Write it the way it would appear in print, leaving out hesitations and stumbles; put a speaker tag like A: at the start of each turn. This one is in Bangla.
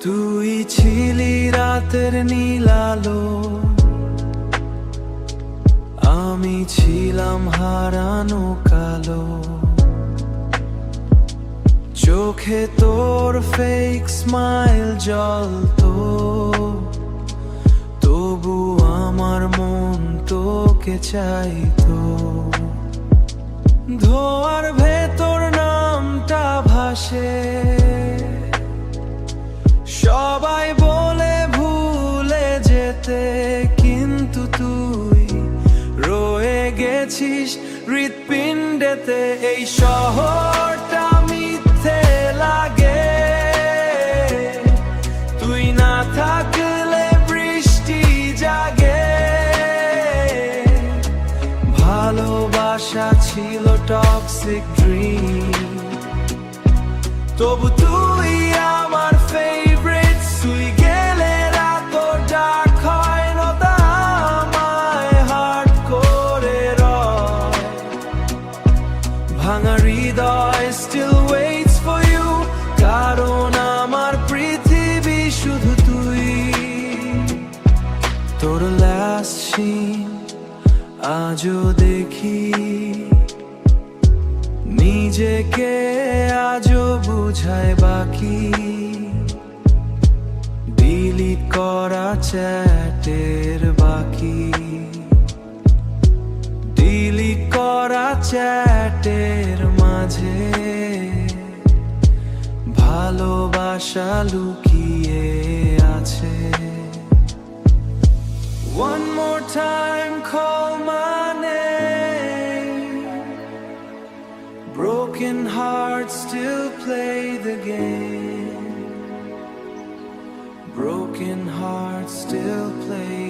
A: তুই ছিলি রাতের নীলালো, আমি ছিলাম হারানো কালো। চোখে তোর ফেক স্মাইল জ্বলতো, তবু আমার মন তোকে চাইতো। ধোয়ার ভেতর নামটা ভাসে, সবাই বলে ভুলে যেতে, কিন্তু তুই রয়ে গেছিস হৃৎপিণ্ডেতে। এই শহরটা মিথ্যে লাগে, তুই না থাকলে বৃষ্টি জাগে। ভালোবাসা ছিল টক্সিক ড্রিম, তবু তুই আমার ফেভারিট। তুই গেলে রাত ডার্ক হয় না, আমায় হার্ট করে রয়। ভাঙা হৃদয় still waits for you, কারণ আমার পৃথিবী শুধু তুই। তোর লাস্ট সিন আজও দেখি, নিজেকে আজও বুঝায় বাকি। ডিলিট করা চ্যাটের বাকি, ডিলিট করা চ্যাটের মাঝে ভালোবাসা লুকিয়ে আছে। One more time call my name, broken hearts still play the game. Broken hearts still play